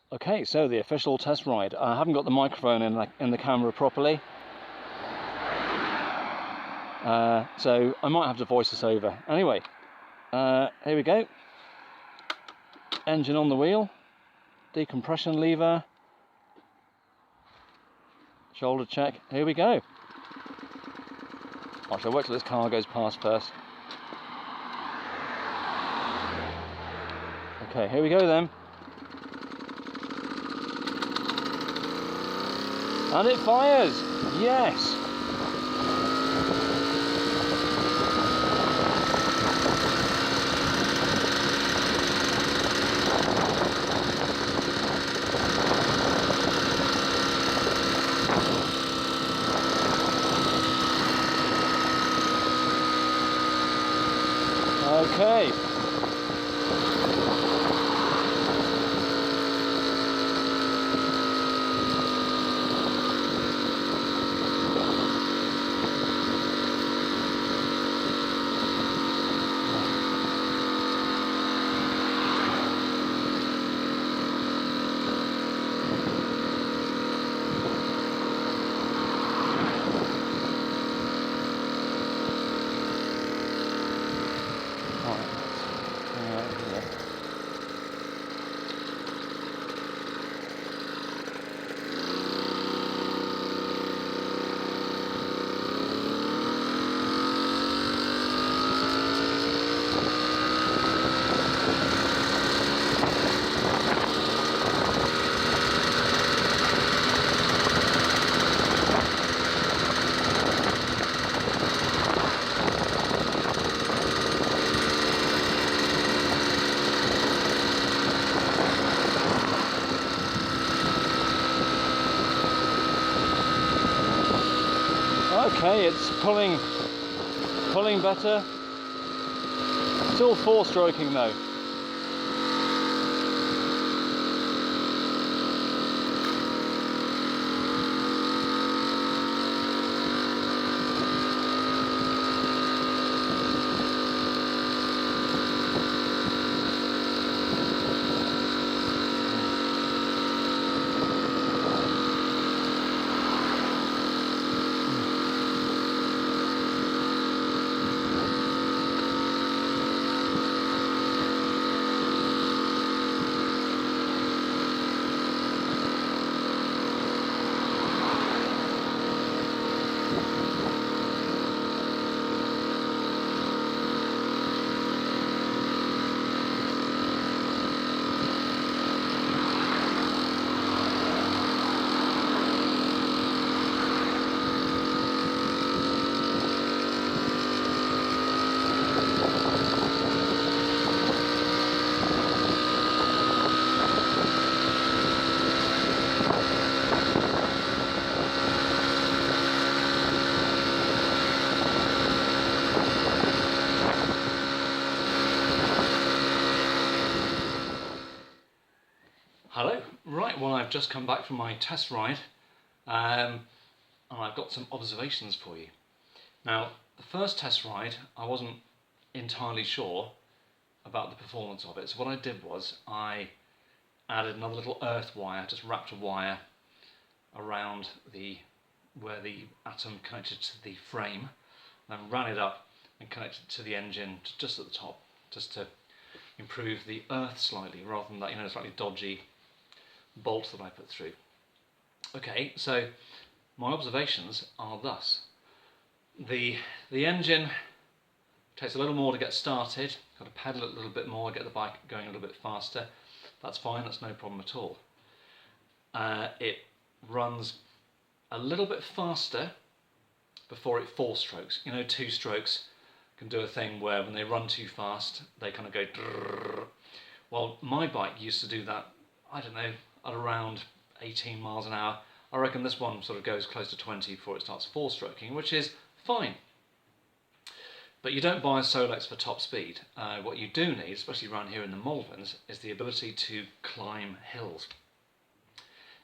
Okay, so the official test ride. I haven't got the microphone in the camera properly, so I might have to voice this over. Anyway, here we go. Engine on the wheel, decompression lever, shoulder check. Here we go. I shall wait till this car goes past first. Okay, here we go then. And it fires! Yes! Okay. Okay, it's pulling better. Still four-stroking though. Hello. Right, well, I've just come back from my test ride and I've got some observations for you. Now, the first test ride, I wasn't entirely sure about the performance of it, so what I did was I added another little earth wire, just wrapped a wire around where the atom connected to the frame, and then ran it up and connected to the engine just at the top, just to improve the earth slightly, rather than that, slightly dodgy bolt that I put through. Okay, so my observations are thus. The engine takes a little more to get started, got to pedal it a little bit more, get the bike going a little bit faster. That's fine, that's no problem at all. It runs a little bit faster before it four-strokes. Two strokes can do a thing where when they run too fast, they kind of go drrrr. Well, my bike used to do that, I don't know, at around 18 miles an hour. I reckon this one sort of goes close to 20 before it starts four-stroking, which is fine. But you don't buy a Solex for top speed. What you do need, especially around here in the Malverns, is the ability to climb hills.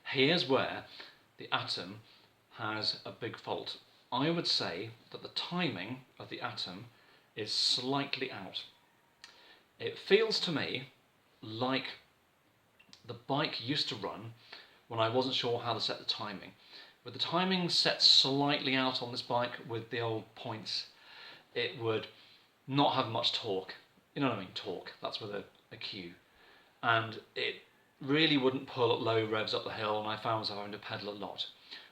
Here's where the Atom has a big fault. I would say that the timing of the Atom is slightly out. It feels to me like the bike used to run when I wasn't sure how to set the timing. With the timing set slightly out on this bike with the old points, it would not have much torque. You know what I mean, torque, that's with a Q. And it really wouldn't pull at low revs up the hill, and I found myself having to pedal a lot.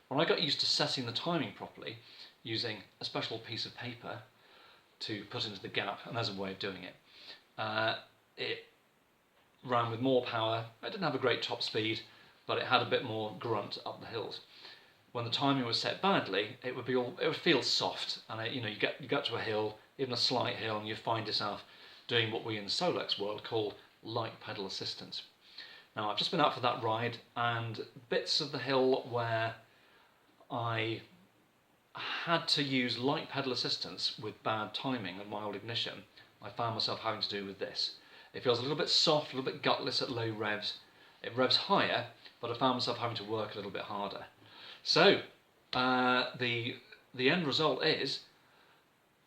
When I got used to setting the timing properly, using a special piece of paper to put into the gap, and there's a way of doing it, it ran with more power. It didn't have a great top speed, but it had a bit more grunt up the hills. When the timing was set badly, it would feel soft, and you get to a hill, even a slight hill, and you find yourself doing what we in the Solex world call light pedal assistance. Now, I've just been out for that ride, and bits of the hill where I had to use light pedal assistance with bad timing and mild ignition, I found myself having to do with this. It feels a little bit soft, a little bit gutless at low revs. It revs higher, but I found myself having to work a little bit harder. So, the end result is,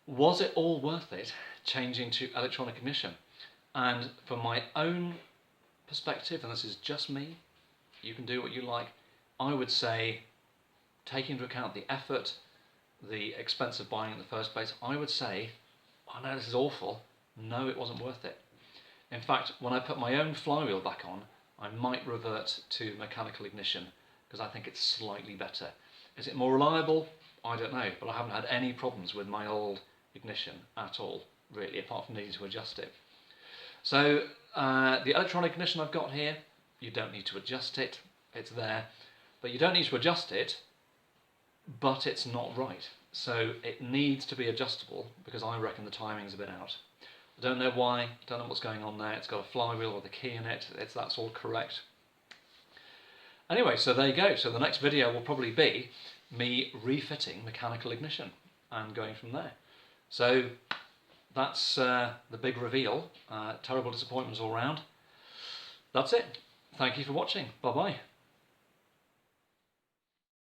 was it all worth it changing to electronic ignition? And from my own perspective, and this is just me, you can do what you like, I would say, taking into account the effort, the expense of buying in the first place, I would say, I know this is awful, no, it wasn't worth it. In fact, when I put my own flywheel back on, I might revert to mechanical ignition, because I think it's slightly better. Is it more reliable? I don't know, but I haven't had any problems with my old ignition at all, really, apart from needing to adjust it. So the electronic ignition I've got here, you don't need to adjust it, it's there, but you don't need to adjust it, but it's not right. So it needs to be adjustable, because I reckon the timing's a bit out. I don't know why, don't know what's going on there. It's got a flywheel with a key in it, that's all correct. Anyway, so there you go. So the next video will probably be me refitting mechanical ignition and going from there. So that's the big reveal. Terrible disappointments all round. That's it. Thank you for watching. Bye bye.